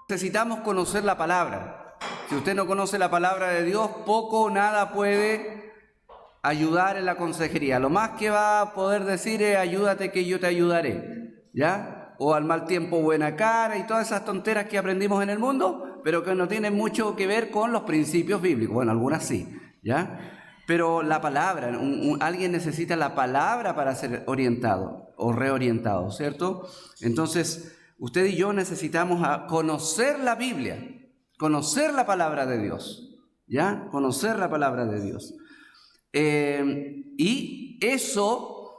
necesitamos conocer la palabra. Si usted no conoce la palabra de Dios, poco o nada puede ayudar en la consejería. Lo más que va a poder decir es: ayúdate que yo te ayudaré, ¿ya? O al mal tiempo buena cara y todas esas tonteras que aprendimos en el mundo, pero que no tienen mucho que ver con los principios bíblicos. Bueno, algunas sí, ¿ya? Pero la palabra, alguien necesita la palabra para ser orientado o reorientado, ¿cierto? Entonces, usted y yo necesitamos conocer la Biblia, conocer la palabra de Dios, ¿ya? Conocer la palabra de Dios. Y eso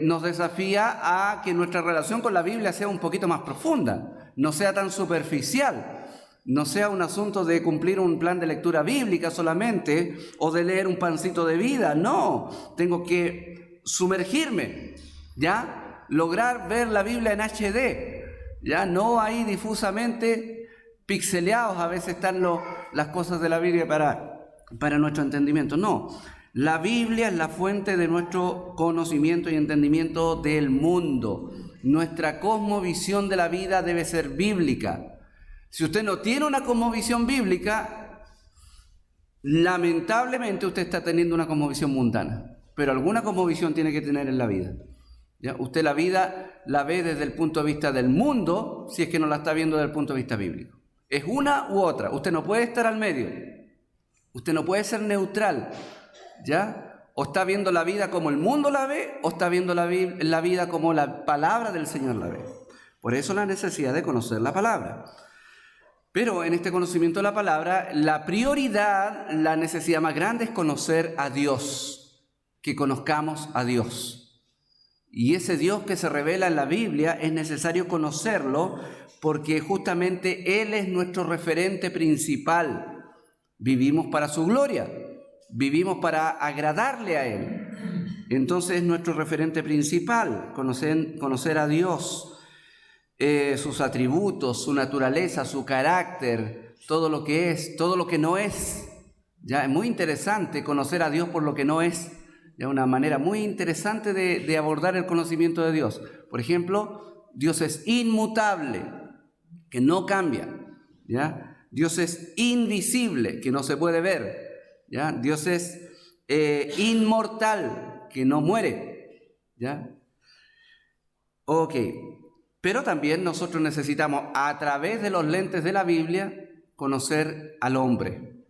nos desafía a que nuestra relación con la Biblia sea un poquito más profunda, no sea tan superficial. No sea un asunto de cumplir un plan de lectura bíblica solamente o de leer un pancito de vida. No, tengo que sumergirme, ¿ya? Lograr ver la Biblia en HD, ¿ya? No ahí difusamente pixeleados a veces están las cosas de la Biblia para nuestro entendimiento. No, la Biblia es la fuente de nuestro conocimiento y entendimiento del mundo. Nuestra cosmovisión de la vida debe ser bíblica. Si usted no tiene una cosmovisión bíblica, lamentablemente usted está teniendo una cosmovisión mundana, pero alguna cosmovisión tiene que tener en la vida, ¿ya? Usted la vida la ve desde el punto de vista del mundo, si es que no la está viendo desde el punto de vista bíblico. Es una u otra, usted no puede estar al medio, usted no puede ser neutral, ¿ya? O está viendo la vida como el mundo la ve, o está viendo la vida como la palabra del Señor la ve. Por eso la necesidad de conocer la palabra. Pero en este conocimiento de la palabra, la prioridad, la necesidad más grande es conocer a Dios, que conozcamos a Dios. Y ese Dios que se revela en la Biblia es necesario conocerlo porque justamente Él es nuestro referente principal. Vivimos para su gloria, vivimos para agradarle a Él. Entonces es nuestro referente principal, conocer a Dios. Sus atributos, su naturaleza, su carácter, todo lo que es, todo lo que no es. Ya es muy interesante conocer a Dios por lo que no es. Ya una manera muy interesante de abordar el conocimiento de Dios. Por ejemplo, Dios es inmutable, que no cambia. ¿Ya? Dios es invisible, que no se puede ver. ¿Ya? Dios es inmortal, que no muere. ¿Ya? Ok. Pero también nosotros necesitamos, a través de los lentes de la Biblia, conocer al hombre.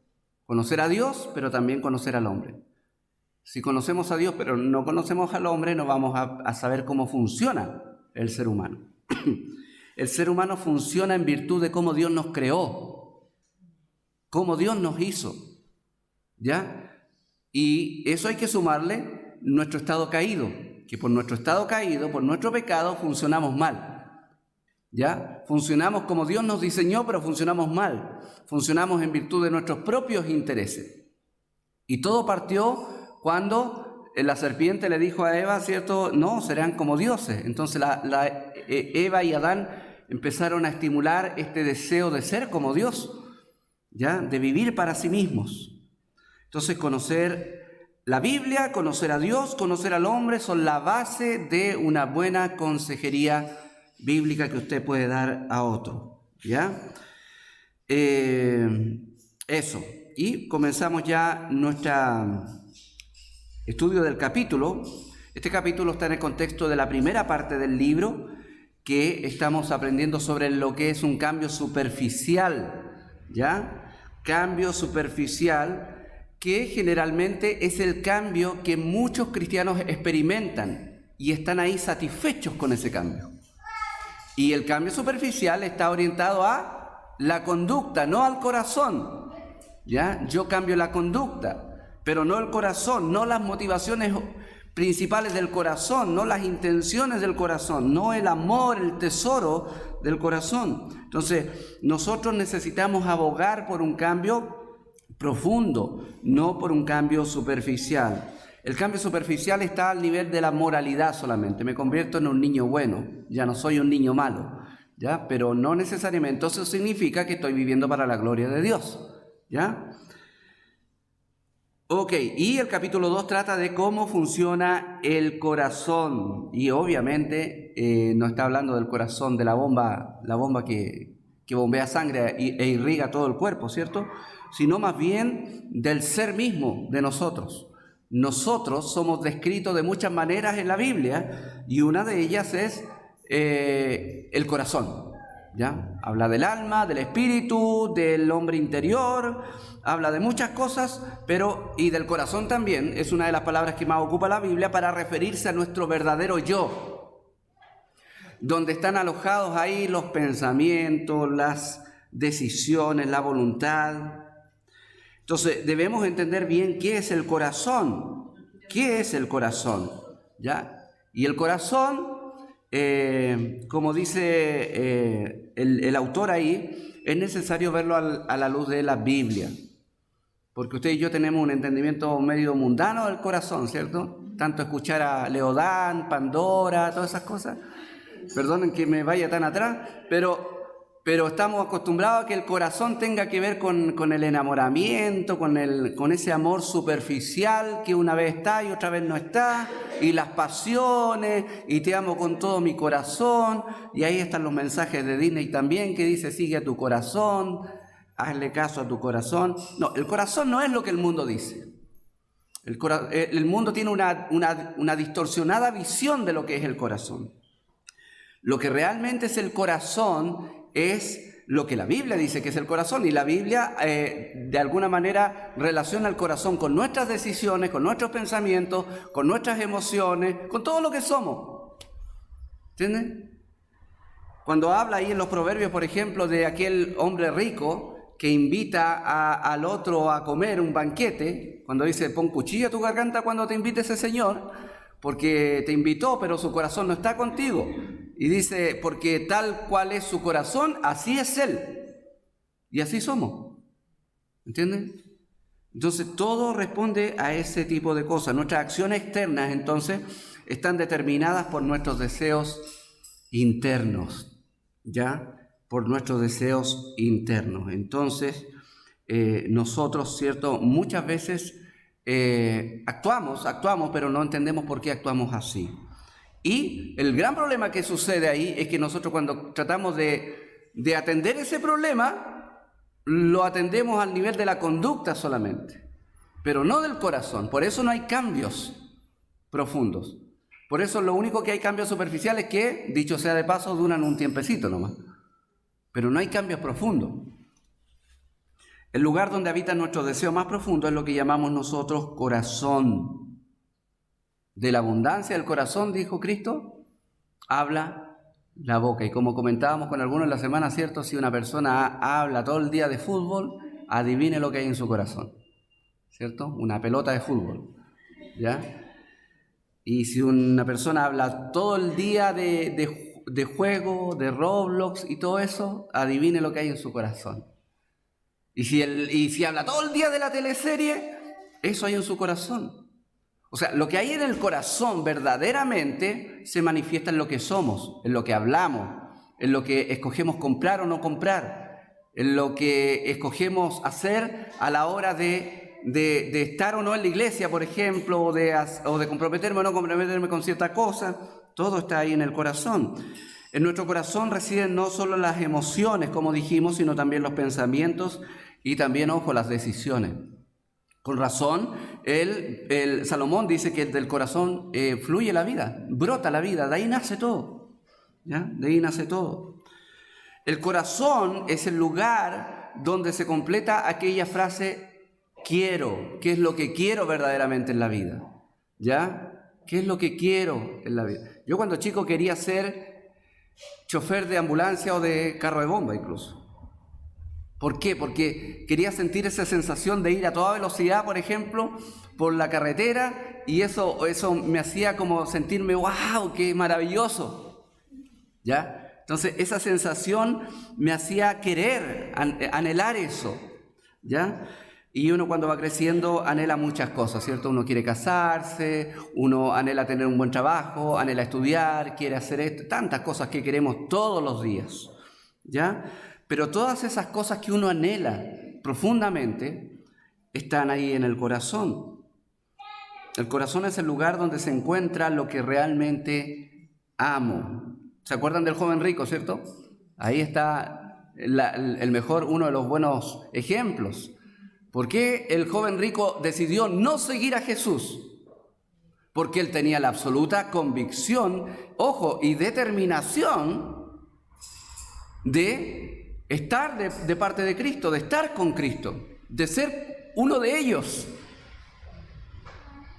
Conocer a Dios, pero también conocer al hombre. Si conocemos a Dios, pero no conocemos al hombre, no vamos a saber cómo funciona el ser humano. El ser humano funciona en virtud de cómo Dios nos creó, cómo Dios nos hizo, ¿ya? Y eso hay que sumarle nuestro estado caído, que por nuestro estado caído, por nuestro pecado, funcionamos mal. ¿Ya? Funcionamos como Dios nos diseñó, pero funcionamos mal. Funcionamos en virtud de nuestros propios intereses. Y todo partió cuando la serpiente le dijo a Eva, ¿cierto? No, serán como dioses. Entonces Eva y Adán empezaron a estimular este deseo de ser como Dios, ¿ya? De vivir para sí mismos. Entonces conocer la Biblia, conocer a Dios, conocer al hombre son la base de una buena consejería bíblica que usted puede dar a otro, ¿ya? Eso. Y comenzamos ya nuestro estudio del capítulo. Este capítulo está en el contexto de la primera parte del libro, que estamos aprendiendo sobre lo que es un cambio superficial, ¿ya? Cambio superficial, que generalmente es el cambio que muchos cristianos experimentan y están ahí satisfechos con ese cambio. Y el cambio superficial está orientado a la conducta, no al corazón. ¿Ya? Yo cambio la conducta, pero no el corazón, no las motivaciones principales del corazón, no las intenciones del corazón, no el amor, el tesoro del corazón. Entonces, nosotros necesitamos abogar por un cambio profundo, no por un cambio superficial. El cambio superficial está al nivel de la moralidad solamente. Me convierto en un niño bueno, ya no soy un niño malo, ¿ya? Pero no necesariamente eso significa que estoy viviendo para la gloria de Dios, ¿ya? Ok, y el capítulo 2 trata de cómo funciona el corazón. Y obviamente no está hablando del corazón, de la bomba que bombea sangre e irriga todo el cuerpo, ¿cierto? Sino más bien del ser mismo de nosotros. Nosotros somos descritos de muchas maneras en la Biblia y una de ellas es el corazón, ¿ya? Habla del alma, del espíritu, del hombre interior, habla de muchas cosas, y del corazón también, es una de las palabras que más ocupa la Biblia para referirse a nuestro verdadero yo, donde están alojados ahí los pensamientos, las decisiones, la voluntad. Entonces, debemos entender bien qué es el corazón. ¿Qué es el corazón? ¿Ya? Y el corazón, como dice el autor ahí, es necesario verlo a la luz de la Biblia. Porque usted y yo tenemos un entendimiento medio mundano del corazón, ¿cierto? Tanto escuchar a Leodán, Pandora, todas esas cosas. Perdonen que me vaya tan atrás, pero estamos acostumbrados a que el corazón tenga que ver con el enamoramiento, con ese amor superficial que una vez está y otra vez no está, y las pasiones, y te amo con todo mi corazón, y ahí están los mensajes de Disney también que dice sigue a tu corazón, hazle caso a tu corazón. No, el corazón no es lo que el mundo dice. El mundo tiene una distorsionada visión de lo que es el corazón. Lo que realmente es el corazón es lo que la Biblia dice que es el corazón, y la Biblia de alguna manera relaciona el corazón con nuestras decisiones, con nuestros pensamientos, con nuestras emociones, con todo lo que somos. ¿Entienden? Cuando habla ahí en los proverbios, por ejemplo, de aquel hombre rico que invita al otro a comer un banquete, cuando dice pon cuchillo a tu garganta cuando te invite ese señor, porque te invitó pero su corazón no está contigo. Y dice, porque tal cual es su corazón, así es él. Y así somos. ¿Entienden? Entonces todo responde a ese tipo de cosas. Nuestras acciones externas entonces están determinadas por nuestros deseos internos. ¿Ya? Por nuestros deseos internos. Entonces nosotros, ¿cierto? Muchas veces actuamos, pero no entendemos por qué actuamos así. Y el gran problema que sucede ahí es que nosotros cuando tratamos de atender ese problema, lo atendemos al nivel de la conducta solamente, pero no del corazón. Por eso no hay cambios profundos. Por eso lo único que hay cambios superficiales que, dicho sea de paso, duran un tiempecito nomás. Pero no hay cambios profundos. El lugar donde habita nuestro deseo más profundo es lo que llamamos nosotros corazón. De la abundancia del corazón, dijo Cristo, habla la boca. Y como comentábamos con algunos en la semana, ¿cierto? Si una persona habla todo el día de fútbol, adivine lo que hay en su corazón, ¿cierto? Una pelota de fútbol, ¿ya? Y si una persona habla todo el día de juego, de Roblox y todo eso, adivine lo que hay en su corazón. Y si habla todo el día de la teleserie, eso hay en su corazón. O sea, lo que hay en el corazón verdaderamente se manifiesta en lo que somos, en lo que hablamos, en lo que escogemos comprar o no comprar, en lo que escogemos hacer a la hora de estar o no en la iglesia, por ejemplo, o de comprometerme o no comprometerme con cierta cosa. Todo está ahí en el corazón. En nuestro corazón residen no solo las emociones, como dijimos, sino también los pensamientos y también, ojo, las decisiones. Con razón, el Salomón dice que del corazón fluye la vida, brota la vida, de ahí nace todo, ¿ya? De ahí nace todo. El corazón es el lugar donde se completa aquella frase quiero, ¿qué es lo que quiero verdaderamente en la vida? ¿Ya? ¿Qué es lo que quiero en la vida? Yo cuando chico quería ser chofer de ambulancia o de carro de bomba incluso. ¿Por qué? Porque quería sentir esa sensación de ir a toda velocidad, por ejemplo, por la carretera, y eso me hacía como sentirme, ¡wow!, qué maravilloso, ¿ya? Entonces, esa sensación me hacía querer, anhelar eso, ¿ya? Y uno cuando va creciendo anhela muchas cosas, ¿cierto? Uno quiere casarse, uno anhela tener un buen trabajo, anhela estudiar, quiere hacer esto, tantas cosas que queremos todos los días, ¿ya? Pero todas esas cosas que uno anhela profundamente están ahí en el corazón. El corazón es el lugar donde se encuentra lo que realmente amo. ¿Se acuerdan del joven rico, cierto? Ahí está uno de los buenos ejemplos. ¿Por qué el joven rico decidió no seguir a Jesús? Porque él tenía la absoluta convicción, ojo, y determinación de estar de parte de Cristo, de estar con Cristo, de ser uno de ellos.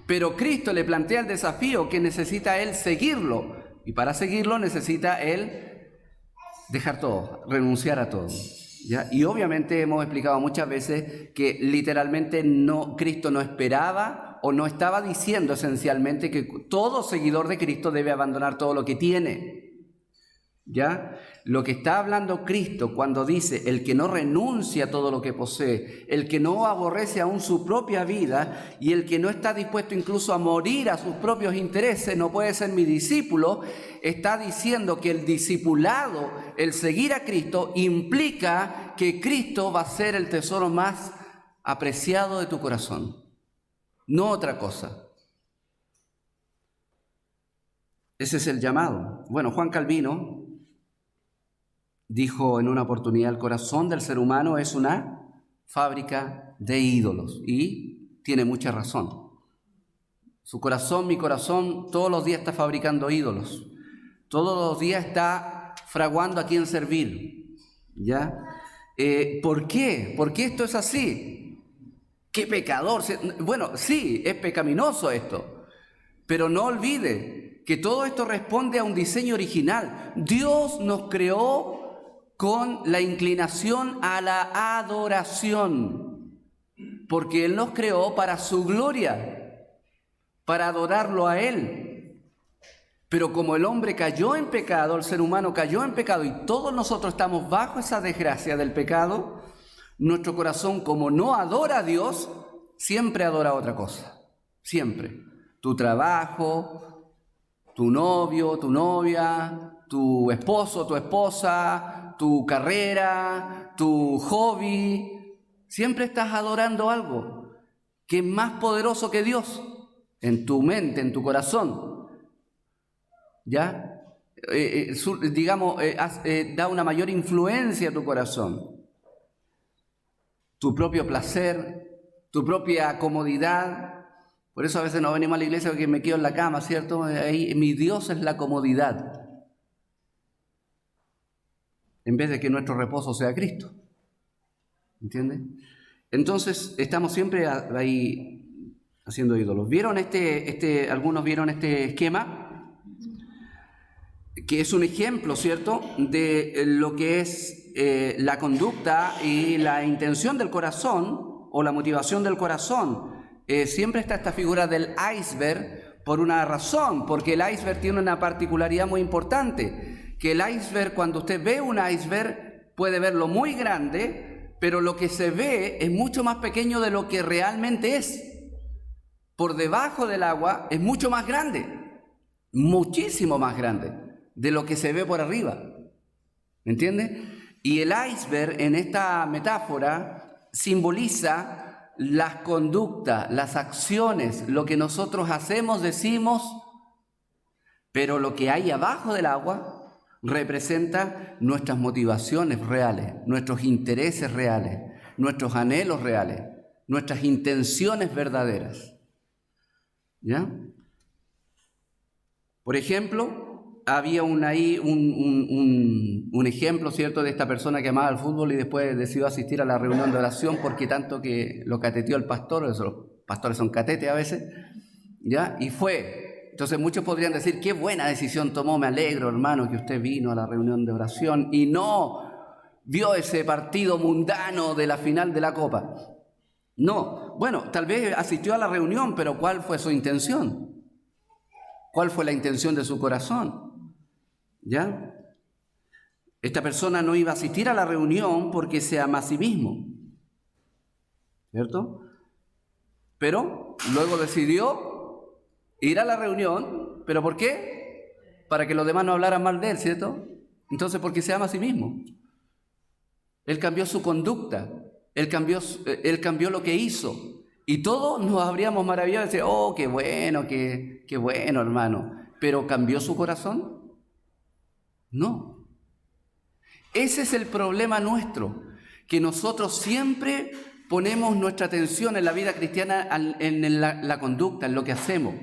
Pero Cristo le plantea el desafío que necesita él seguirlo, y para seguirlo necesita él dejar todo, renunciar a todo, ¿ya? Y obviamente hemos explicado muchas veces que literalmente Cristo no esperaba o no estaba diciendo esencialmente que todo seguidor de Cristo debe abandonar todo lo que tiene, ¿ya? Lo que está hablando Cristo cuando dice el que no renuncia a todo lo que posee, el que no aborrece aún su propia vida y el que no está dispuesto incluso a morir a sus propios intereses, no puede ser mi discípulo, está diciendo que el discipulado, el seguir a Cristo, implica que Cristo va a ser el tesoro más apreciado de tu corazón, no otra cosa. Ese es el llamado. Bueno, Juan Calvino dijo en una oportunidad, el corazón del ser humano es una fábrica de ídolos, y tiene mucha razón. Su corazón, mi corazón, todos los días está fabricando ídolos, todos los días está fraguando a quién servir, ¿ya? ¿Por qué? ¿Por qué esto es así? ¡Qué pecador! Bueno, sí, es pecaminoso esto, pero no olvide que todo esto responde a un diseño original. Dios nos creó con la inclinación a la adoración, porque Él nos creó para su gloria, para adorarlo a Él. Pero como el hombre cayó en pecado, el ser humano cayó en pecado y todos nosotros estamos bajo esa desgracia del pecado, nuestro corazón, como no adora a Dios, siempre adora a otra cosa, siempre. Tu trabajo, tu novio, tu novia, tu esposo, tu esposa, tu carrera, tu hobby, siempre estás adorando algo que es más poderoso que Dios en tu mente, en tu corazón, ¿ya? Da una mayor influencia a tu corazón. Tu propio placer, tu propia comodidad. Por eso a veces no venimos a la iglesia porque me quedo en la cama, ¿cierto? Ahí, mi Dios es la comodidad, en vez de que nuestro reposo sea Cristo. ¿Entiendes? Entonces, estamos siempre ahí haciendo ídolos. ¿Vieron algunos vieron este esquema? Que es un ejemplo, ¿cierto?, de lo que es la conducta y la intención del corazón, o la motivación del corazón. Siempre está esta figura del iceberg por una razón, porque el iceberg tiene una particularidad muy importante. Que el iceberg, cuando usted ve un iceberg, puede verlo muy grande, pero lo que se ve es mucho más pequeño de lo que realmente es. Por debajo del agua es mucho más grande, muchísimo más grande de lo que se ve por arriba. ¿Me entiende? Y el iceberg en esta metáfora simboliza las conductas, las acciones, lo que nosotros hacemos, decimos, pero lo que hay abajo del agua representa nuestras motivaciones reales, nuestros intereses reales, nuestros anhelos reales, nuestras intenciones verdaderas, ¿ya? Por ejemplo, había un ejemplo, ¿cierto?, de esta persona que amaba el fútbol y después decidió asistir a la reunión de oración porque tanto que lo cateteó el pastor, los pastores son catetes a veces, ¿ya? Y fue. Entonces muchos podrían decir, qué buena decisión tomó, me alegro, hermano, que usted vino a la reunión de oración y no vio ese partido mundano de la final de la Copa. No, bueno, tal vez asistió a la reunión, pero ¿cuál fue su intención? ¿Cuál fue la intención de su corazón? ¿Ya? Esta persona no iba a asistir a la reunión porque se ama a sí mismo, ¿cierto? Pero luego decidió ir a la reunión, ¿pero por qué? Para que los demás no hablaran mal de él, ¿cierto? Entonces, porque se ama a sí mismo. Él cambió su conducta, él cambió lo que hizo. Y todos nos habríamos maravillado de decir, oh, qué bueno, hermano. ¿Pero cambió su corazón? No. Ese es el problema nuestro, que nosotros siempre ponemos nuestra atención en la vida cristiana, en la conducta, en lo que hacemos,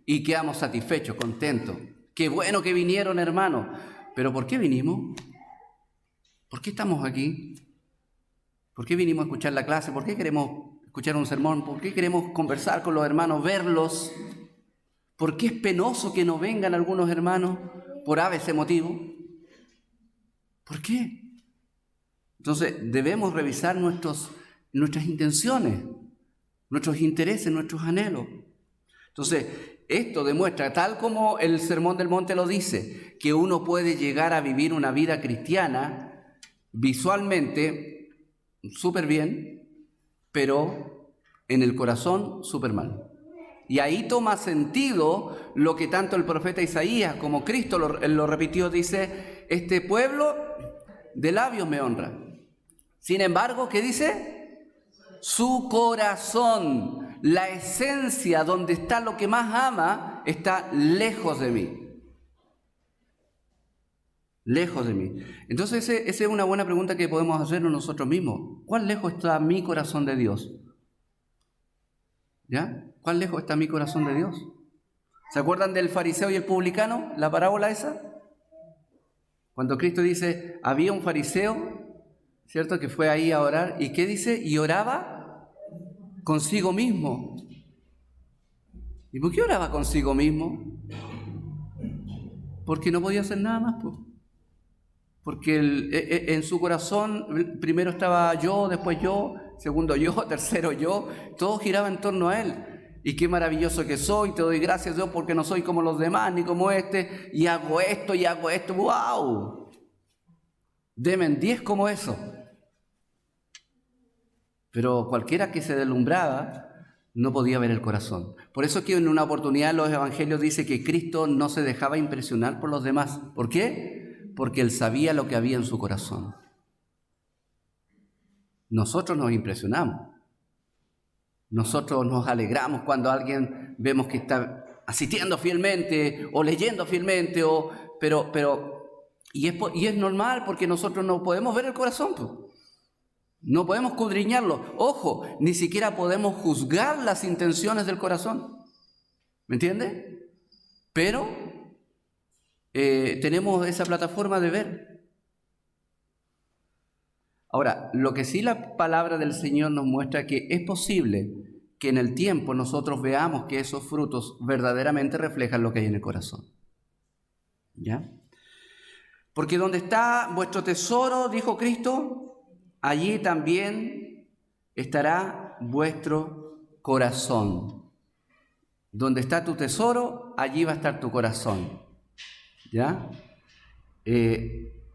y quedamos satisfechos, contentos. Qué bueno que vinieron, hermanos. Pero ¿por qué vinimos? ¿Por qué estamos aquí? ¿Por qué vinimos a escuchar la clase? ¿Por qué queremos escuchar un sermón? ¿Por qué queremos conversar con los hermanos, verlos? ¿Por qué es penoso que no vengan algunos hermanos por ABC motivo? ¿Por qué? Entonces debemos revisar nuestras intenciones, nuestros intereses, nuestros anhelos. Entonces, esto demuestra, tal como el Sermón del Monte lo dice, que uno puede llegar a vivir una vida cristiana visualmente súper bien, pero en el corazón súper mal. Y ahí toma sentido lo que tanto el profeta Isaías como Cristo lo repitió, dice, este pueblo de labios me honra. Sin embargo, ¿qué dice? Su corazón, la esencia donde está lo que más ama, está lejos de mí. Lejos de mí. Entonces, esa es una buena pregunta que podemos hacernos nosotros mismos. ¿Cuán lejos está mi corazón de Dios? ¿Ya? ¿Cuán lejos está mi corazón de Dios? ¿Se acuerdan del fariseo y el publicano? ¿La parábola esa? Cuando Cristo dice, había un fariseo, ¿cierto?, que fue ahí a orar. ¿Y qué dice? Y oraba consigo mismo. ¿Y por qué oraba consigo mismo? Porque no podía hacer nada más, pues. Porque en su corazón primero estaba yo, después yo, segundo yo, tercero yo. Todo giraba en torno a él. Y qué maravilloso que soy, te doy gracias, Dios, porque no soy como los demás, ni como este, y hago esto, ¡wow! Deme 10 como eso. Pero cualquiera que se deslumbraba no podía ver el corazón. Por eso es que en una oportunidad los evangelios dice que Cristo no se dejaba impresionar por los demás. ¿Por qué? Porque Él sabía lo que había en su corazón. Nosotros nos impresionamos. Nosotros nos alegramos cuando alguien vemos que está asistiendo fielmente o leyendo fielmente, y es normal porque nosotros no podemos ver el corazón, pues. No podemos escudriñarlo. Ojo, ni siquiera podemos juzgar las intenciones del corazón. ¿Me entiende? Pero tenemos esa plataforma de ver. Ahora, lo que sí la palabra del Señor nos muestra que es posible que en el tiempo nosotros veamos que esos frutos verdaderamente reflejan lo que hay en el corazón. ¿Ya? Porque donde está vuestro tesoro, dijo Cristo, allí también estará vuestro corazón. Donde está tu tesoro, allí va a estar tu corazón. ¿Ya?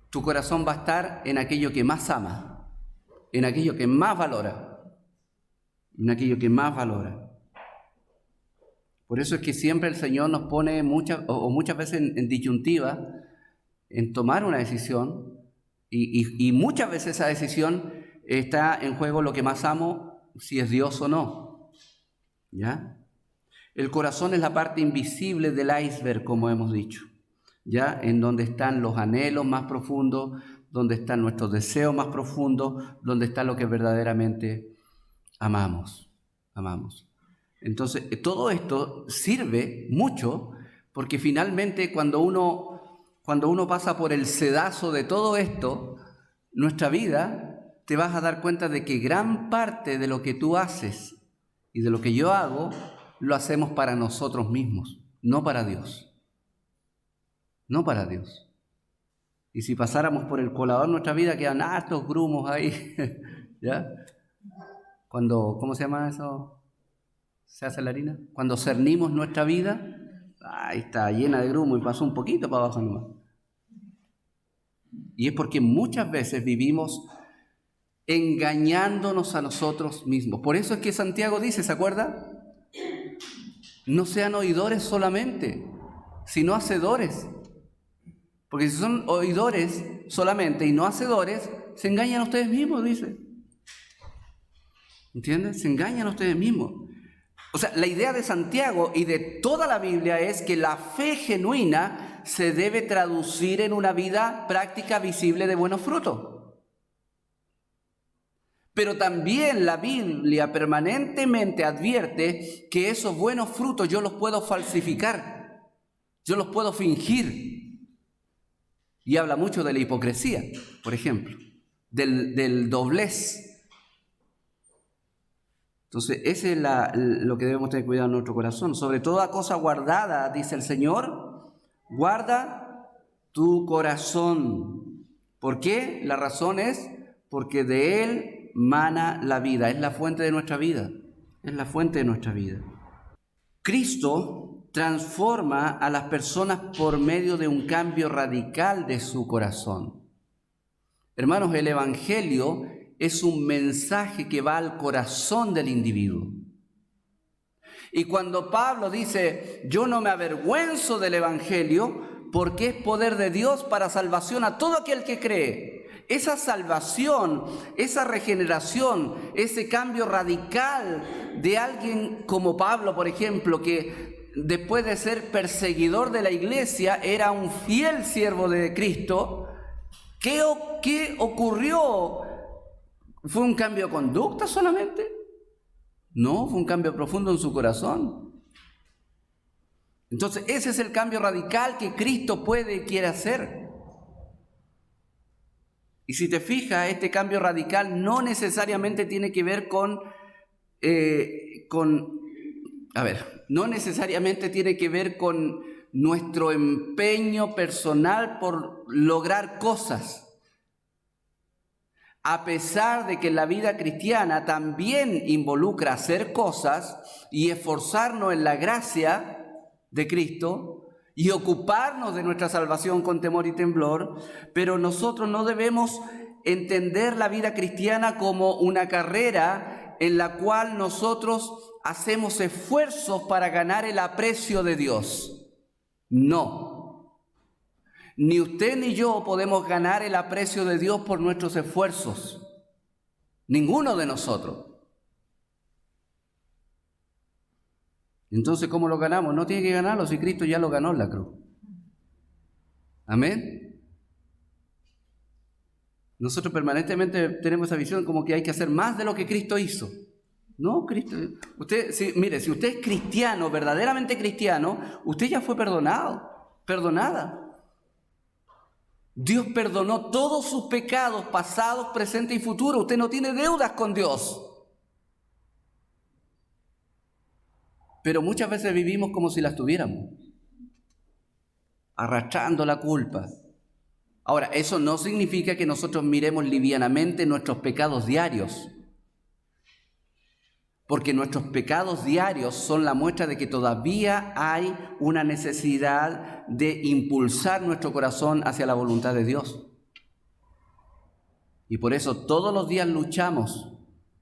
Tu corazón va a estar en aquello que más ama, en aquello que más valora, en aquello que más valora. Por eso es que siempre el Señor nos pone muchas veces en disyuntiva en tomar una decisión y muchas veces esa decisión está en juego lo que más amo, si es Dios o no. ¿Ya? El corazón es la parte invisible del iceberg, como hemos dicho. ¿Ya? En donde están los anhelos más profundos, donde están nuestros deseos más profundos, donde está lo que verdaderamente amamos. Entonces, todo esto sirve mucho porque finalmente cuando uno pasa por el sedazo de todo esto, nuestra vida, te vas a dar cuenta de que gran parte de lo que tú haces y de lo que yo hago, lo hacemos para nosotros mismos, no para Dios. No para Dios. Y si pasáramos por el colador nuestra vida, quedan hartos grumos ahí. ¿Ya? ¿Cómo se llama eso? ¿Se hace la harina? Cuando cernimos nuestra vida, ahí está llena de grumo y pasó un poquito para abajo nomás. Y es porque muchas veces vivimos engañándonos a nosotros mismos. Por eso es que Santiago dice, ¿se acuerda? No sean oidores solamente, sino hacedores. Porque si son oidores solamente y no hacedores, se engañan a ustedes mismos, dice. ¿Entiendes? Se engañan a ustedes mismos. O sea, la idea de Santiago y de toda la Biblia es que la fe genuina se debe traducir en una vida práctica visible de buenos frutos. Pero también la Biblia permanentemente advierte que esos buenos frutos yo los puedo falsificar, yo los puedo fingir. Y habla mucho de la hipocresía, por ejemplo, del doblez. Entonces, ese es lo que debemos tener cuidado en nuestro corazón. Sobre toda cosa guardada, dice el Señor, guarda tu corazón. ¿Por qué? La razón es porque de él mana la vida. Es la fuente de nuestra vida. Es la fuente de nuestra vida. Cristo transforma a las personas por medio de un cambio radical de su corazón. Hermanos, el Evangelio es un mensaje que va al corazón del individuo. Y cuando Pablo dice, yo no me avergüenzo del Evangelio, porque es poder de Dios para salvación a todo aquel que cree. Esa salvación, esa regeneración, ese cambio radical de alguien como Pablo, por ejemplo, que después de ser perseguidor de la iglesia, era un fiel siervo de Cristo. ¿Qué ocurrió? ¿Fue un cambio de conducta solamente? No, fue un cambio profundo en su corazón. Entonces, ese es el cambio radical que Cristo puede y quiere hacer. Y si te fijas, este cambio radical no necesariamente tiene que ver no necesariamente tiene que ver con nuestro empeño personal por lograr cosas. A pesar de que la vida cristiana también involucra hacer cosas y esforzarnos en la gracia de Cristo y ocuparnos de nuestra salvación con temor y temblor, pero nosotros no debemos entender la vida cristiana como una carrera en la cual nosotros hacemos esfuerzos para ganar el aprecio de Dios. No. Ni usted ni yo podemos ganar el aprecio de Dios por nuestros esfuerzos. Ninguno de nosotros. Entonces, ¿cómo lo ganamos? No tiene que ganarlo si Cristo ya lo ganó en la cruz. Amén. Nosotros permanentemente tenemos esa visión como que hay que hacer más de lo que Cristo hizo. No, Cristo. Mire, si usted es cristiano, verdaderamente cristiano, usted ya fue perdonado, perdonada. Dios perdonó todos sus pecados, pasados, presentes y futuros. Usted no tiene deudas con Dios. Pero muchas veces vivimos como si las tuviéramos, arrastrando la culpa. Ahora, eso no significa que nosotros miremos livianamente nuestros pecados diarios, porque nuestros pecados diarios son la muestra de que todavía hay una necesidad de impulsar nuestro corazón hacia la voluntad de Dios. Y por eso todos los días luchamos,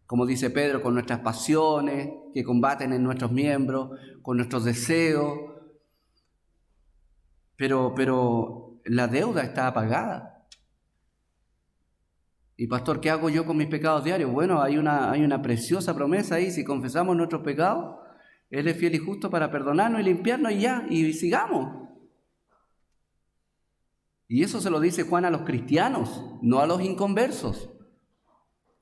como dice Pedro, con nuestras pasiones que combaten en nuestros miembros, con nuestros deseos. Pero la deuda está pagada. Y pastor, ¿qué hago yo con mis pecados diarios? Bueno, hay una preciosa promesa ahí. Si confesamos nuestros pecados, Él es fiel y justo para perdonarnos y limpiarnos y sigamos. Y eso se lo dice Juan a los cristianos, no a los inconversos.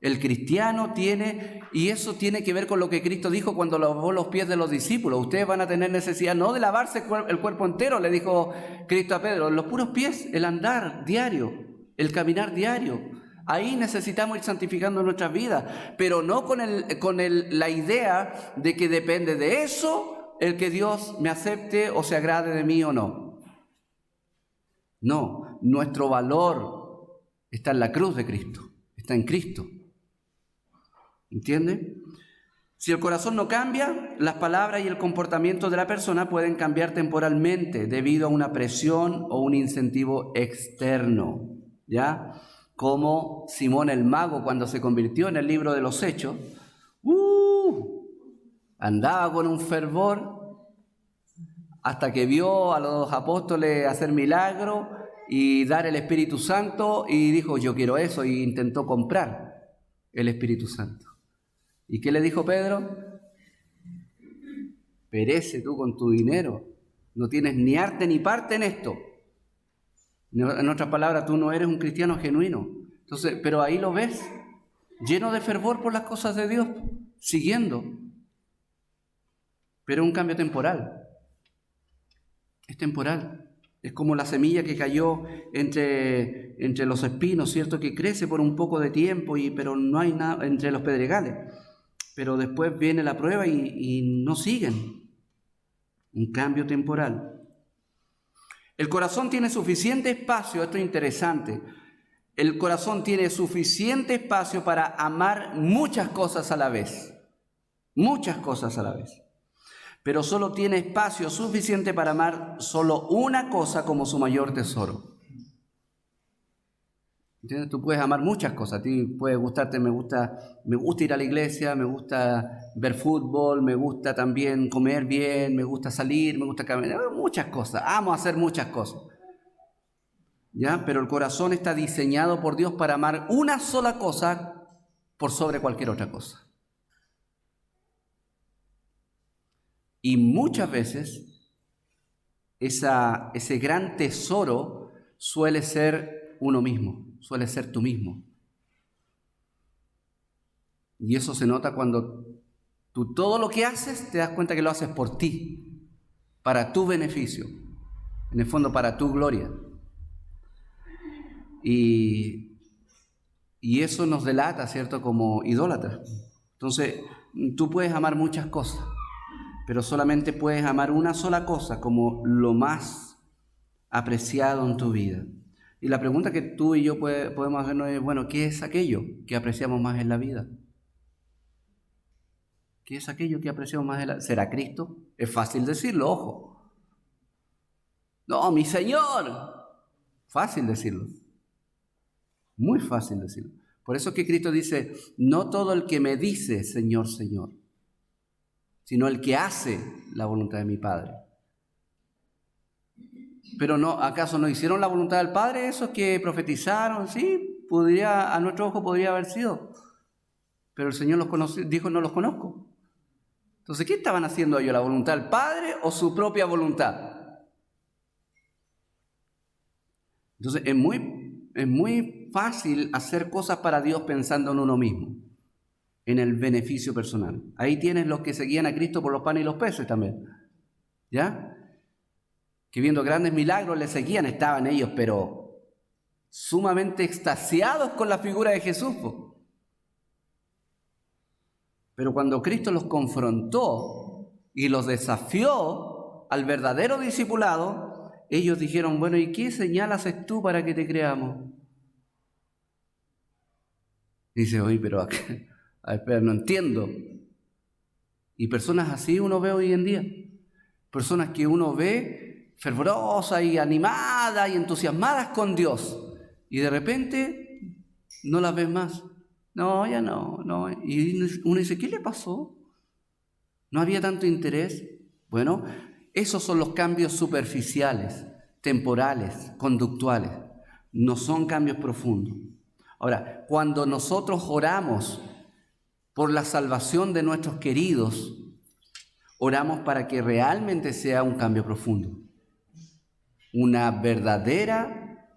El cristiano tiene, y eso tiene que ver con lo que Cristo dijo cuando lavó los pies de los discípulos. Ustedes van a tener necesidad no de lavarse el cuerpo entero, le dijo Cristo a Pedro, los puros pies, el andar diario, el caminar diario. Ahí necesitamos ir santificando nuestras vidas, pero no con la idea de que depende de eso el que Dios me acepte o se agrade de mí o no. No, nuestro valor está en la cruz de Cristo, está en Cristo. ¿Entiende? Si el corazón no cambia, las palabras y el comportamiento de la persona pueden cambiar temporalmente debido a una presión o un incentivo externo, ¿ya? Como Simón el Mago cuando se convirtió en el libro de los Hechos, andaba con un fervor hasta que vio a los apóstoles hacer milagros y dar el Espíritu Santo y dijo, yo quiero eso, y intentó comprar el Espíritu Santo. ¿Y qué le dijo Pedro? Perece tú con tu dinero, no tienes ni arte ni parte en esto. En otras palabras, tú no eres un cristiano genuino. Entonces, pero ahí lo ves, lleno de fervor por las cosas de Dios, siguiendo. Pero es un cambio temporal. Es temporal. Es como la semilla que cayó entre los espinos, ¿cierto? Que crece por un poco de tiempo, pero no hay nada entre los pedregales. Pero después viene la prueba y no siguen. Un cambio temporal. El corazón tiene suficiente espacio, esto es interesante. El corazón tiene suficiente espacio para amar muchas cosas a la vez. Muchas cosas a la vez. Pero solo tiene espacio suficiente para amar solo una cosa como su mayor tesoro. ¿Entiendes? Tú puedes amar muchas cosas. A ti puede gustarte, me gusta ir a la iglesia, me gusta ver fútbol, me gusta también comer bien, me gusta salir, me gusta caminar, muchas cosas. Amo hacer muchas cosas. ¿Ya? Pero el corazón está diseñado por Dios para amar una sola cosa por sobre cualquier otra cosa. Y muchas veces ese gran tesoro suele ser uno mismo, suele ser tú mismo. Y eso se nota cuando tú todo lo que haces te das cuenta que lo haces por ti, para tu beneficio, en el fondo para tu gloria. Y eso nos delata, ¿cierto?, como idólatras. Entonces, tú puedes amar muchas cosas, pero solamente puedes amar una sola cosa como lo más apreciado en tu vida. Y la pregunta que tú y yo podemos hacernos es, bueno, ¿qué es aquello que apreciamos más en la vida? ¿Qué es aquello que apreciamos más en la vida? ¿Será Cristo? Es fácil decirlo, ojo. No, mi Señor. Fácil decirlo. Muy fácil decirlo. Por eso es que Cristo dice, no todo el que me dice, Señor, Señor, sino el que hace la voluntad de mi Padre. Pero no, ¿acaso no hicieron la voluntad del Padre esos que profetizaron? Sí, a nuestro ojo podría haber sido. Pero el Señor los conoció, dijo, no los conozco. Entonces, ¿qué estaban haciendo ellos? ¿La voluntad del Padre o su propia voluntad? Entonces, es muy fácil hacer cosas para Dios pensando en uno mismo, en el beneficio personal. Ahí tienes los que seguían a Cristo por los panes y los peces también, ¿ya? Que viendo grandes milagros le seguían, estaban ellos, pero sumamente extasiados con la figura de Jesús. Pero cuando Cristo los confrontó y los desafió al verdadero discipulado, ellos dijeron, bueno, ¿y qué señal haces tú para que te creamos? Dice, oye, pero espera, no entiendo. Y personas así uno ve hoy en día. Personas que uno ve fervorosas y animadas y entusiasmadas con Dios. Y de repente no las ves más. No, ya no. Y uno dice, ¿qué le pasó? ¿No había tanto interés? Bueno, esos son los cambios superficiales, temporales, conductuales. No son cambios profundos. Ahora, cuando nosotros oramos por la salvación de nuestros queridos, oramos para que realmente sea un cambio profundo, una verdadera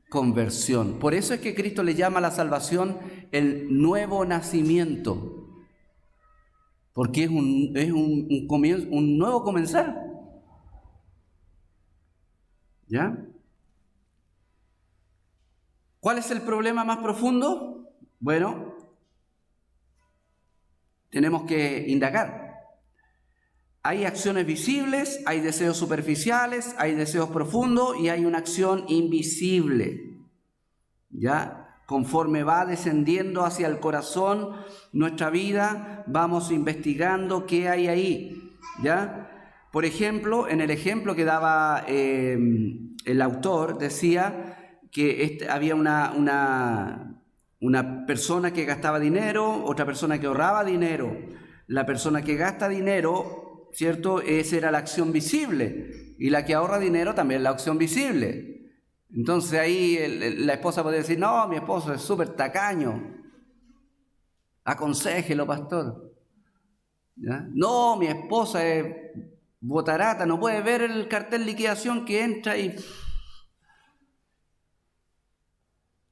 conversión. Por eso es que Cristo le llama a la salvación el nuevo nacimiento, porque es un comienzo, un nuevo comenzar. ¿Ya? ¿Cuál es el problema más profundo? Bueno, tenemos que indagar. Hay acciones visibles, hay deseos superficiales, hay deseos profundos y hay una acción invisible. ¿Ya? Conforme va descendiendo hacia el corazón nuestra vida, vamos investigando qué hay ahí. ¿Ya? Por ejemplo, en el ejemplo que daba el autor, decía que había una persona que gastaba dinero, otra persona que ahorraba dinero. La persona que gasta dinero, ¿cierto? Esa era la acción visible. Y la que ahorra dinero también la acción visible. Entonces ahí la esposa podría decir, no, mi esposo es súper tacaño. Aconséjelo, pastor. ¿Ya? No, mi esposa es botarata, no puede ver el cartel liquidación que entra y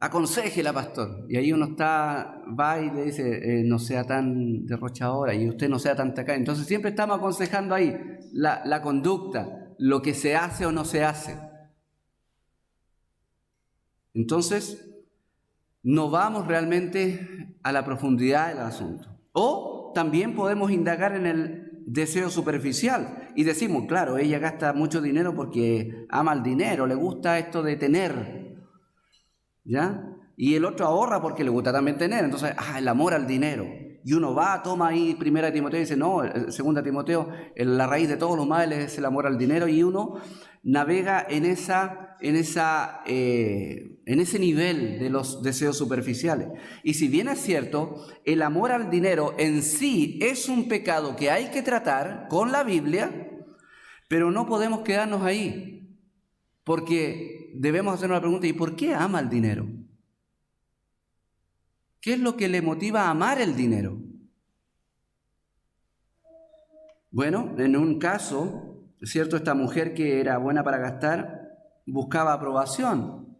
Aconséjela, pastor. Y ahí uno va y le dice, no sea tan derrochadora y usted no sea tan tacaña. Entonces siempre estamos aconsejando ahí la conducta, lo que se hace o no se hace. Entonces, no vamos realmente a la profundidad del asunto. O también podemos indagar en el deseo superficial y decimos, claro, ella gasta mucho dinero porque ama el dinero, le gusta esto de tener, ¿ya? Y el otro ahorra porque le gusta también tener, entonces, el amor al dinero. Y uno va, toma ahí 1 Timoteo y dice, no, 2 Timoteo, la raíz de todos los males es el amor al dinero, y uno navega en ese nivel de los deseos superficiales. Y si bien es cierto, el amor al dinero en sí es un pecado que hay que tratar con la Biblia, pero no podemos quedarnos ahí, porque debemos hacer una pregunta: ¿y por qué ama el dinero? ¿Qué es lo que le motiva a amar el dinero? Bueno, en un caso, es cierto, esta mujer que era buena para gastar buscaba aprobación.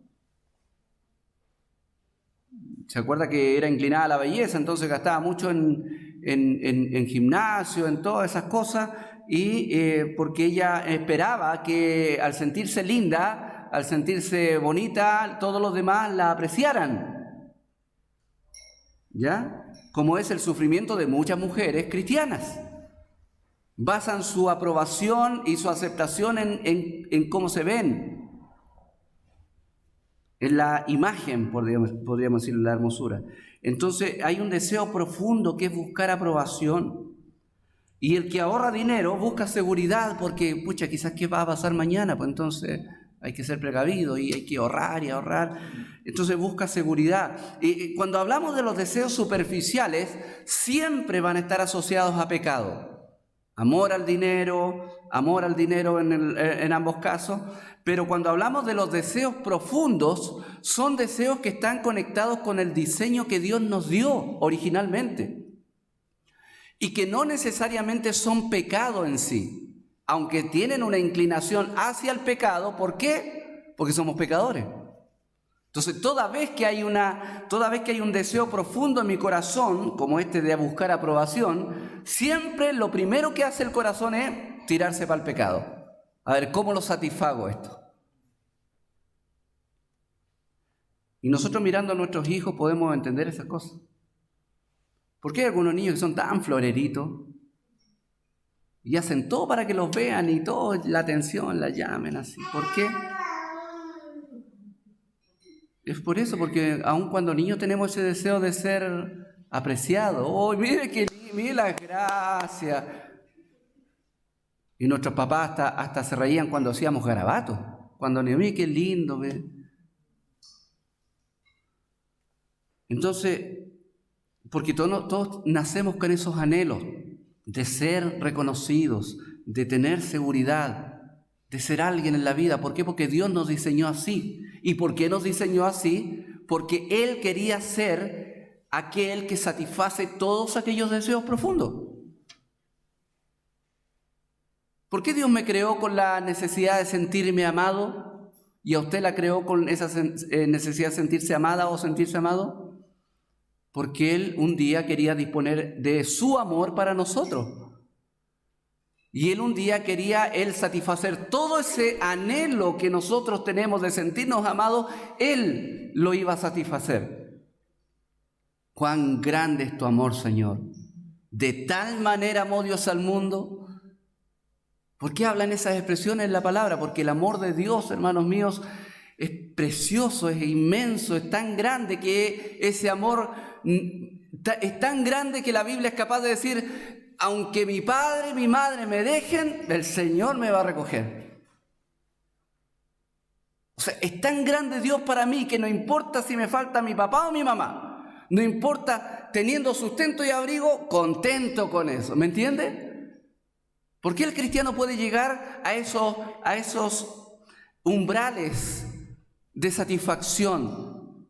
¿Se acuerda que era inclinada a la belleza? Entonces gastaba mucho en gimnasio, en todas esas cosas, y porque ella esperaba que al sentirse linda, al sentirse bonita, todos los demás la apreciaran. ¿Ya? Como es el sufrimiento de muchas mujeres cristianas. Basan su aprobación y su aceptación en cómo se ven, en la imagen, podríamos decir, la hermosura. Entonces hay un deseo profundo que es buscar aprobación. Y el que ahorra dinero busca seguridad, porque, pucha, quizás qué va a pasar mañana, pues entonces hay que ser precavido y hay que ahorrar y ahorrar. Entonces busca seguridad. Y cuando hablamos de los deseos superficiales, siempre van a estar asociados a pecado. Amor al dinero en ambos casos. Pero cuando hablamos de los deseos profundos, son deseos que están conectados con el diseño que Dios nos dio originalmente. Y que no necesariamente son pecado en sí, aunque tienen una inclinación hacia el pecado. ¿Por qué? Porque somos pecadores. Entonces, toda vez que hay un deseo profundo en mi corazón, como este de buscar aprobación, siempre lo primero que hace el corazón es tirarse para el pecado. A ver, ¿cómo lo satisfago esto? Y nosotros, mirando a nuestros hijos, podemos entender esas cosas. ¿Por qué hay algunos niños que son tan floreritos y hacen todo para que los vean y toda la atención la llamen así? ¿Por qué? Es por eso, porque aun cuando niños tenemos ese deseo de ser apreciados. ¡Oh, mire las gracias! Y nuestros papás hasta se reían cuando hacíamos garabatos. Cuando mire qué lindo, ¿ve? Entonces, porque todos nacemos con esos anhelos de ser reconocidos, de tener seguridad, de ser alguien en la vida. ¿Por qué? Porque Dios nos diseñó así. ¿Y por qué nos diseñó así? Porque Él quería ser aquel que satisface todos aquellos deseos profundos. ¿Por qué Dios me creó con la necesidad de sentirme amado y a usted la creó con esa necesidad de sentirse amada o sentirse amado? Porque Él un día quería disponer de su amor para nosotros. Y Él un día quería satisfacer todo ese anhelo que nosotros tenemos de sentirnos amados. Él lo iba a satisfacer. ¡Cuán grande es tu amor, Señor! De tal manera amó Dios al mundo. ¿Por qué hablan esas expresiones en la palabra? Porque el amor de Dios, hermanos míos, es precioso, es inmenso, es tan grande que ese amor es tan grande que la Biblia es capaz de decir: aunque mi padre y mi madre me dejen, el Señor me va a recoger. O sea, es tan grande Dios para mí que no importa si me falta mi papá o mi mamá, no importa, teniendo sustento y abrigo, contento con eso. ¿Me entiende? ¿Por qué el cristiano puede llegar a esos umbrales de satisfacción?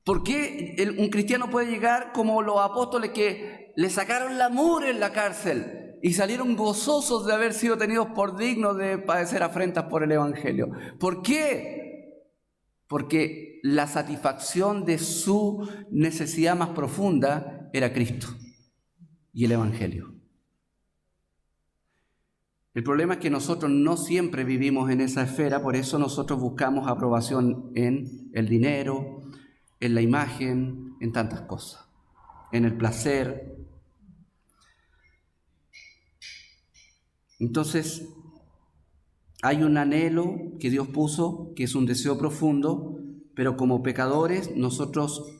¿Por qué un cristiano puede llegar como los apóstoles que le sacaron la mugre en la cárcel y salieron gozosos de haber sido tenidos por dignos de padecer afrentas por el Evangelio? ¿Por qué? porque la satisfacción de su necesidad más profunda era Cristo y el Evangelio. El problema es que nosotros no siempre vivimos en esa esfera, por eso nosotros buscamos aprobación en el dinero, en la imagen, en tantas cosas, en el placer. Entonces, hay un anhelo que Dios puso, que es un deseo profundo, pero como pecadores nosotros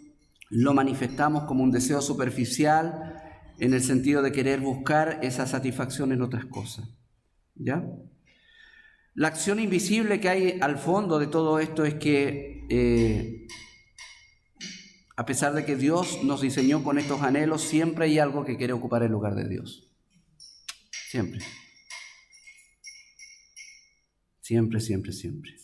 lo manifestamos como un deseo superficial en el sentido de querer buscar esa satisfacción en otras cosas. ¿Ya? La acción invisible que hay al fondo de todo esto es que a pesar de que Dios nos diseñó con estos anhelos, siempre hay algo que quiere ocupar el lugar de Dios. Siempre. Siempre, siempre, siempre.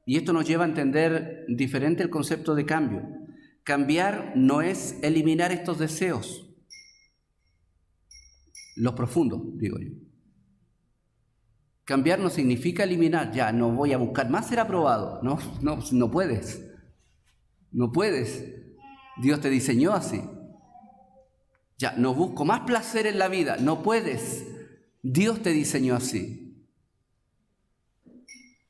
Y esto nos lleva a entender diferente el concepto de cambio. Cambiar no es eliminar estos deseos, los profundos, digo yo. Cambiar no significa eliminar, ya no voy a buscar más ser aprobado. No puedes. No puedes. Dios te diseñó así. Ya, no busco más placer en la vida, no puedes. Dios te diseñó así.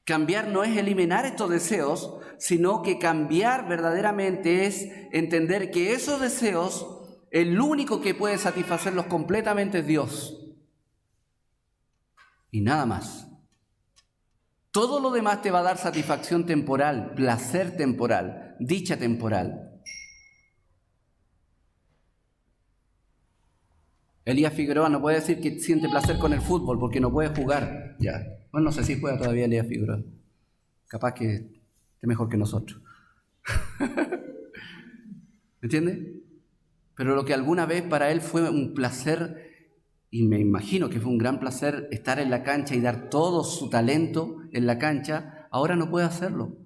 Cambiar no es eliminar estos deseos, sino que cambiar verdaderamente es entender que esos deseos, el único que puede satisfacerlos completamente es Dios. Y nada más. Todo lo demás te va a dar satisfacción temporal, placer temporal, dicha temporal. Elías Figueroa no puede decir que siente placer con el fútbol porque no puede jugar. Ya. Bueno, no sé si juega todavía Elías Figueroa. Capaz que esté mejor que nosotros. ¿Entiende? Pero lo que alguna vez para él fue un placer, y me imagino que fue un gran placer estar en la cancha y dar todo su talento en la cancha, ahora no puede hacerlo.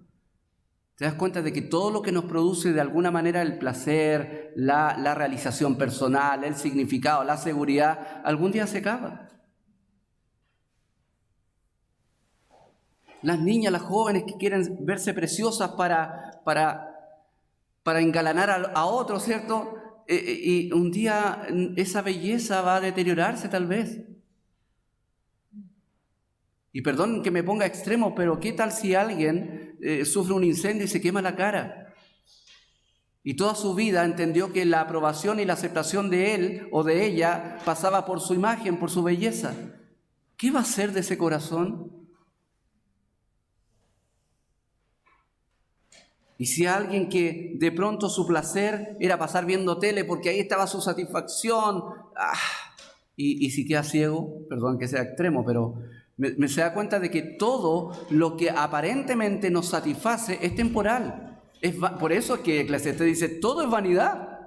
¿Te das cuenta de que todo lo que nos produce de alguna manera el placer, la realización personal, el significado, la seguridad, algún día se acaba? Las niñas, las jóvenes que quieren verse preciosas para engalanar a otros, ¿cierto? Y un día esa belleza va a deteriorarse tal vez. Y perdón que me ponga extremo, pero ¿qué tal si alguien sufre un incendio y se quema la cara? Y toda su vida entendió que la aprobación y la aceptación de él o de ella pasaba por su imagen, por su belleza. ¿Qué va a hacer de ese corazón? Y si alguien que de pronto su placer era pasar viendo tele porque ahí estaba su satisfacción, y si queda ciego, perdón que sea extremo, pero me se da cuenta de que todo lo que aparentemente nos satisface es temporal. Por eso es que Eclesiastés dice, todo es vanidad.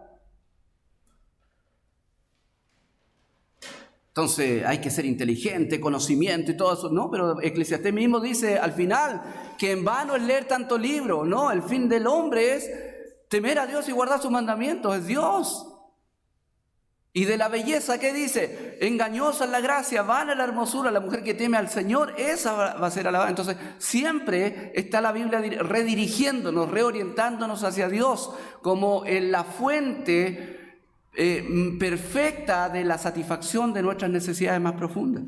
Entonces hay que ser inteligente, conocimiento y todo eso. No, pero Eclesiastés mismo dice al final que en vano es leer tanto libro. No, el fin del hombre es temer a Dios y guardar sus mandamientos. Es Dios. Y de la belleza, ¿qué dice? Engañosa es la gracia, vana la hermosura, la mujer que teme al Señor, esa va a ser alabada. Entonces, siempre está la Biblia redirigiéndonos, reorientándonos hacia Dios como en la fuente perfecta de la satisfacción de nuestras necesidades más profundas.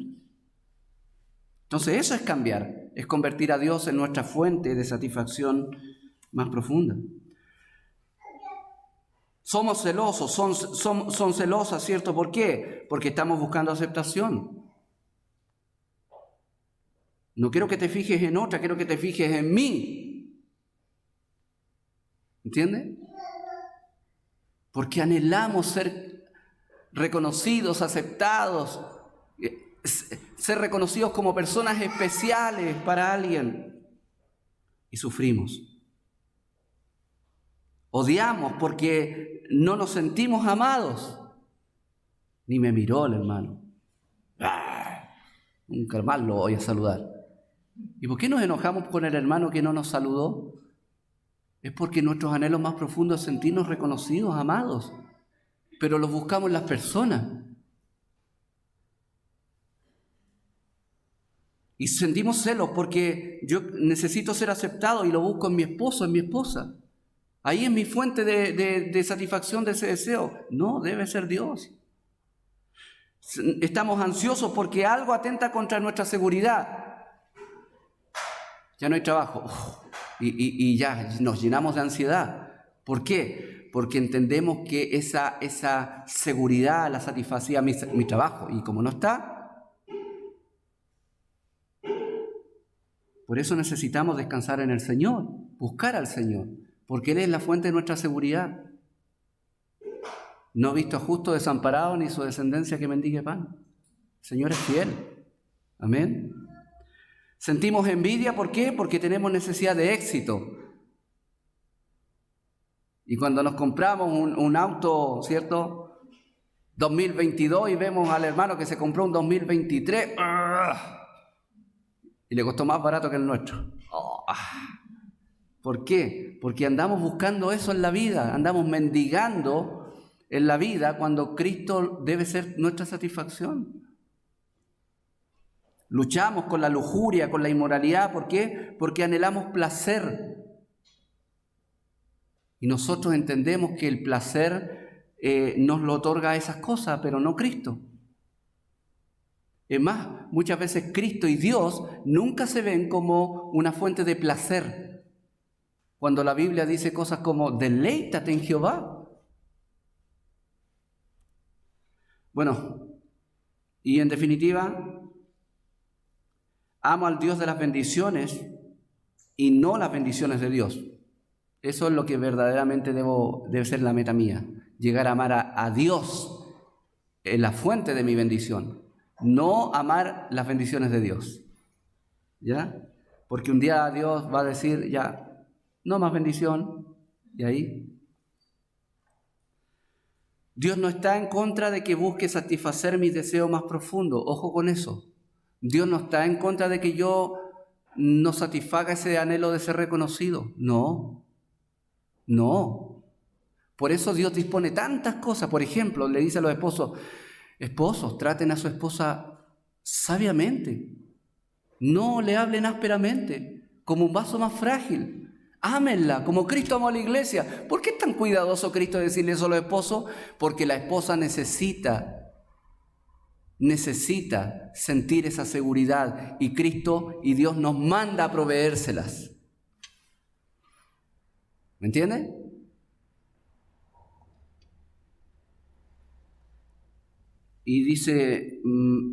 Entonces, eso es cambiar, es convertir a Dios en nuestra fuente de satisfacción más profunda. Somos celosos, son celosas, ¿cierto? ¿Por qué? Porque estamos buscando aceptación. No quiero que te fijes en otra, quiero que te fijes en mí. ¿Entiendes? Porque anhelamos ser reconocidos, aceptados, ser reconocidos como personas especiales para alguien. Y sufrimos. Odiamos porque no nos sentimos amados. Ni me miró el hermano. Nunca más lo voy a saludar. ¿Y por qué nos enojamos con el hermano que no nos saludó? Es porque nuestros anhelos más profundos es sentirnos reconocidos, amados. Pero los buscamos en las personas. Y sentimos celos porque yo necesito ser aceptado y lo busco en mi esposo, en mi esposa. Ahí es mi fuente de satisfacción de ese deseo. No, debe ser Dios. Estamos ansiosos porque algo atenta contra nuestra seguridad. Ya no hay trabajo. Y ya nos llenamos de ansiedad. ¿Por qué? Porque entendemos que esa seguridad la satisfacía mi trabajo. Y como no está, por eso necesitamos descansar en el Señor, buscar al Señor, porque Él es la fuente de nuestra seguridad. No he visto a justo desamparado ni su descendencia que mendigue pan. El Señor es fiel. Amén. Sentimos envidia, ¿por qué? Porque tenemos necesidad de éxito. Y cuando nos compramos un auto, ¿cierto? 2022 y vemos al hermano que se compró un 2023, y le costó más barato que el nuestro. ¿Por qué? Porque andamos buscando eso en la vida, andamos mendigando en la vida cuando Cristo debe ser nuestra satisfacción. Luchamos con la lujuria, con la inmoralidad. ¿Por qué? Porque anhelamos placer. Y nosotros entendemos que el placer nos lo otorga esas cosas, pero no Cristo. Es más, muchas veces Cristo y Dios nunca se ven como una fuente de placer. Cuando la Biblia dice cosas como, deleítate en Jehová. Bueno, y en definitiva, amo al Dios de las bendiciones y no las bendiciones de Dios. Eso es lo que verdaderamente debe ser la meta mía. Llegar a amar a Dios, la fuente de mi bendición. No amar las bendiciones de Dios. ¿Ya? Porque un día Dios va a decir, ya, no más bendición. Y ahí. Dios no está en contra de que busque satisfacer mis deseos más profundos. Ojo con eso. Dios no está en contra de que yo no satisfaga ese anhelo de ser reconocido. No. No. Por eso Dios dispone tantas cosas. Por ejemplo, le dice a los esposos, esposos, traten a su esposa sabiamente. No le hablen ásperamente, como un vaso más frágil. Ámenla, como Cristo amó a la iglesia. ¿Por qué es tan cuidadoso Cristo de decirle eso a los esposos? Porque la esposa necesita sentir esa seguridad. Y Cristo y Dios nos manda a proveérselas. ¿Me entiende? Y dice,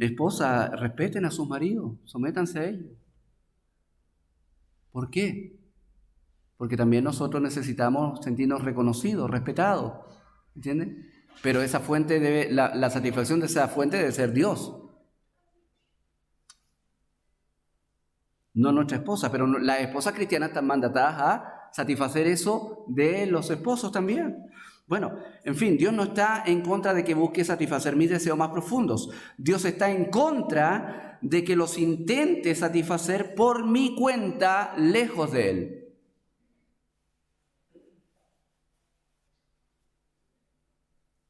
esposa, respeten a sus maridos, sométanse a ellos. ¿Por qué? Porque también nosotros necesitamos sentirnos reconocidos, respetados, ¿entiendes? Pero esa fuente la satisfacción de esa fuente debe ser Dios. No nuestra esposa, pero las esposas cristianas están mandatadas a satisfacer eso de los esposos también. Bueno, en fin, Dios no está en contra de que busque satisfacer mis deseos más profundos. Dios está en contra de que los intente satisfacer por mi cuenta, lejos de Él.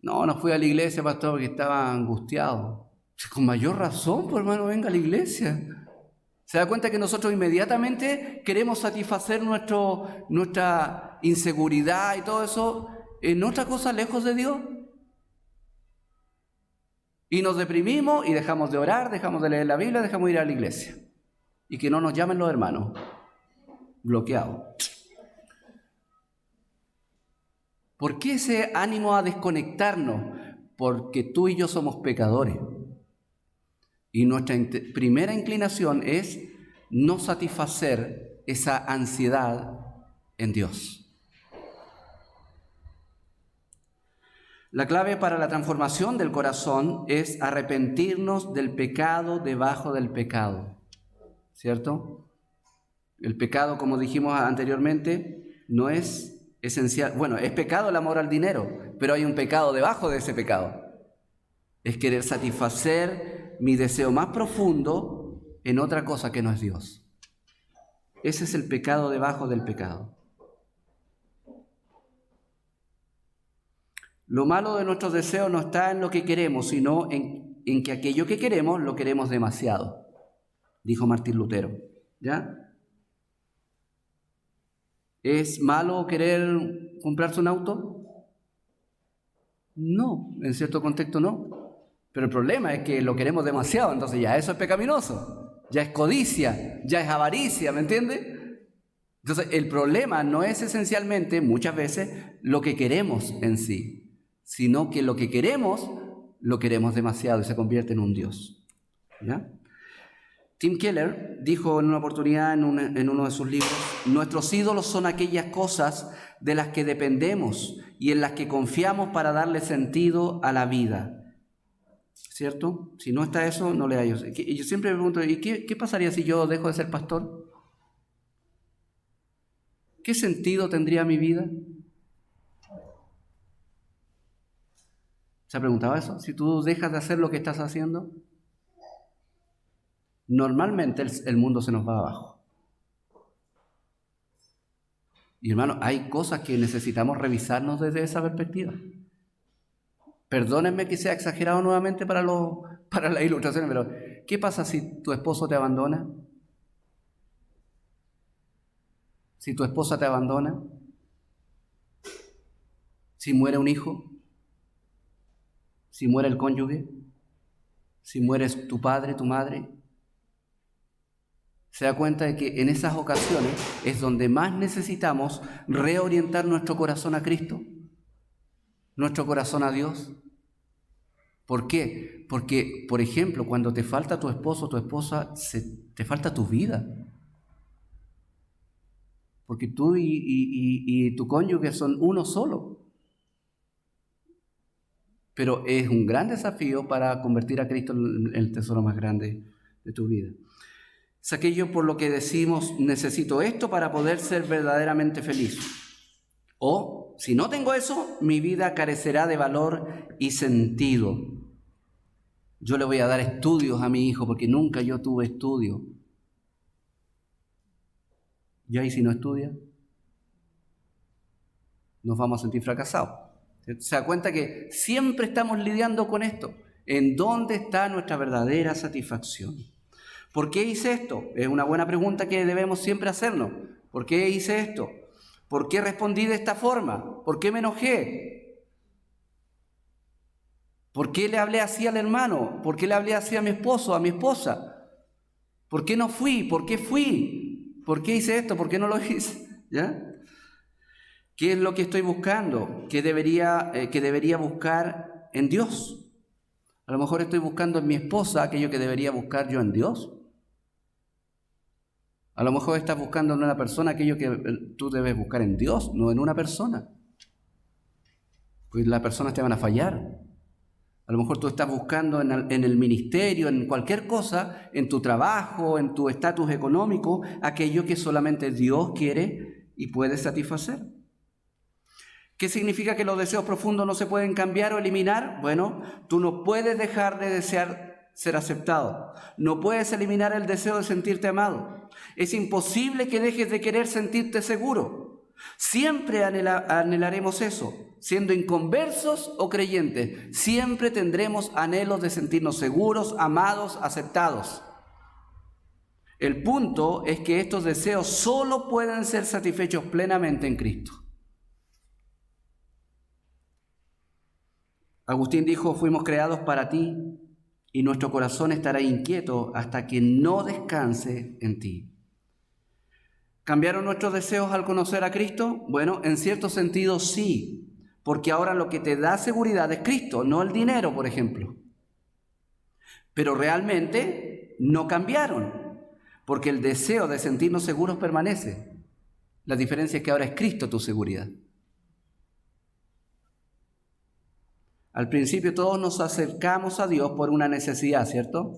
No fui a la iglesia, pastor, porque estaba angustiado. Con mayor razón, pues hermano, venga a la iglesia. ¿Se da cuenta que nosotros inmediatamente queremos satisfacer nuestra inseguridad y todo eso en otra cosa lejos de Dios? Y nos deprimimos y dejamos de orar, dejamos de leer la Biblia, dejamos de ir a la iglesia. Y que no nos llamen los hermanos. Bloqueado. ¿Por qué ese ánimo a desconectarnos? Porque tú y yo somos pecadores. Y nuestra primera inclinación es no satisfacer esa ansiedad en Dios. La clave para la transformación del corazón es arrepentirnos del pecado debajo del pecado, ¿cierto? El pecado, como dijimos anteriormente, no es esencial. Bueno, es pecado el amor al dinero, pero hay un pecado debajo de ese pecado. Es querer satisfacer mi deseo más profundo en otra cosa que no es Dios. Ese es el pecado debajo del pecado. Lo malo de nuestros deseos no está en lo que queremos, sino en que aquello que queremos lo queremos demasiado. dijo Martín Lutero. ¿Ya? ¿Es malo querer comprarse un auto? No, en cierto contexto no. Pero el problema es que lo queremos demasiado, entonces ya eso es pecaminoso. Ya es codicia, ya es avaricia, ¿me entiendes? Entonces el problema no es esencialmente, muchas veces, lo que queremos en sí, sino que lo que queremos, lo queremos demasiado y se convierte en un Dios. ¿Ya? Tim Keller dijo en una oportunidad en uno de sus libros: nuestros ídolos son aquellas cosas de las que dependemos y en las que confiamos para darle sentido a la vida. ¿Cierto? Si no está eso, no le hallo. Y yo siempre me pregunto, ¿y qué pasaría si yo dejo de ser pastor? ¿Qué sentido tendría mi vida? ¿Se ha preguntado eso? Si tú dejas de hacer lo que estás haciendo, normalmente el mundo se nos va abajo. Y hermano, hay cosas que necesitamos revisarnos desde esa perspectiva. Perdónenme que sea exagerado nuevamente para las ilustraciones, pero ¿qué pasa si tu esposo te abandona? Si tu esposa te abandona, si muere un hijo, si muere el cónyuge, si mueres tu padre, tu madre, se da cuenta de que en esas ocasiones es donde más necesitamos reorientar nuestro corazón a Cristo, nuestro corazón a Dios. ¿Por qué? Porque, por ejemplo, cuando te falta tu esposo o tu esposa, te falta tu vida. Porque tú y tu cónyuge son uno solo. Pero es un gran desafío para convertir a Cristo en el tesoro más grande de tu vida. Es aquello por lo que decimos: necesito esto para poder ser verdaderamente feliz. O, si no tengo eso, mi vida carecerá de valor y sentido. Yo le voy a dar estudios a mi hijo porque nunca yo tuve estudio. ¿Y ahí si no estudia? Nos vamos a sentir fracasados. Se da cuenta que siempre estamos lidiando con esto. ¿En dónde está nuestra verdadera satisfacción? ¿Por qué hice esto? Es una buena pregunta que debemos siempre hacernos. ¿Por qué hice esto? ¿Por qué respondí de esta forma? ¿Por qué me enojé? ¿Por qué le hablé así al hermano? ¿Por qué le hablé así a mi esposo, a mi esposa? ¿Por qué no fui? ¿Por qué fui? ¿Por qué hice esto? ¿Por qué no lo hice? ¿Ya? ¿Qué es lo que estoy buscando? ¿Qué debería buscar en Dios? A lo mejor estoy buscando en mi esposa aquello que debería buscar yo en Dios. A lo mejor estás buscando en una persona aquello que tú debes buscar en Dios, no en una persona. Pues las personas te van a fallar. A lo mejor tú estás buscando en el ministerio, en cualquier cosa, en tu trabajo, en tu estatus económico, aquello que solamente Dios quiere y puede satisfacer. ¿Qué significa que los deseos profundos no se pueden cambiar o eliminar? Bueno, tú no puedes dejar de desear ser aceptado. No puedes eliminar el deseo de sentirte amado. Es imposible que dejes de querer sentirte seguro. Siempre anhelaremos eso. Siendo inconversos o creyentes, siempre tendremos anhelos de sentirnos seguros, amados, aceptados. El punto es que estos deseos solo pueden ser satisfechos plenamente en Cristo. Agustín dijo: fuimos creados para ti y nuestro corazón estará inquieto hasta que no descanse en ti. ¿Cambiaron nuestros deseos al conocer a Cristo? Bueno, en cierto sentido sí, porque ahora lo que te da seguridad es Cristo, no el dinero, por ejemplo. Pero realmente no cambiaron, porque el deseo de sentirnos seguros permanece. La diferencia es que ahora es Cristo tu seguridad. Al principio todos nos acercamos a Dios por una necesidad, ¿cierto?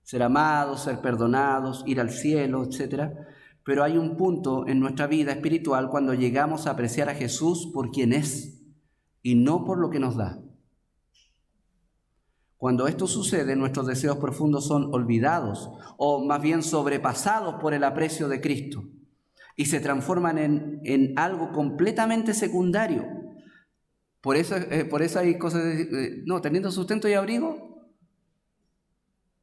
Ser amados, ser perdonados, ir al cielo, etc. Pero hay un punto en nuestra vida espiritual cuando llegamos a apreciar a Jesús por quien es y no por lo que nos da. Cuando esto sucede, nuestros deseos profundos son olvidados o más bien sobrepasados por el aprecio de Cristo y se transforman en algo completamente secundario. Por eso hay cosas no, teniendo sustento y abrigo,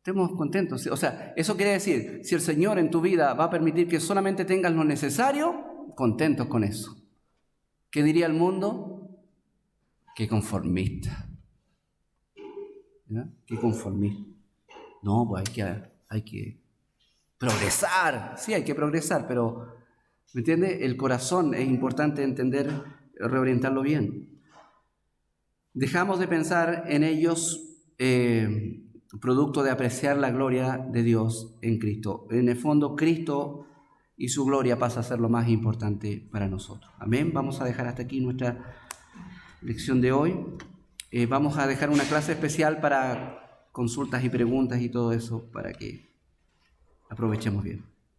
Estemos contentos. O sea, eso quiere decir, si el Señor en tu vida va a permitir que solamente tengas lo necesario, contentos con eso. ¿Qué diría el mundo? Qué conformista. ¿Ya? Qué conformista. No, pues hay que progresar. Sí, hay que progresar, pero, ¿me entiende? El corazón es importante entender, reorientarlo bien. Dejamos de pensar en ellos producto de apreciar la gloria de Dios en Cristo. En el fondo, Cristo y su gloria pasa a ser lo más importante para nosotros. Amén. Vamos a dejar hasta aquí nuestra lección de hoy. Vamos a dejar una clase especial para consultas y preguntas y todo eso para que aprovechemos bien.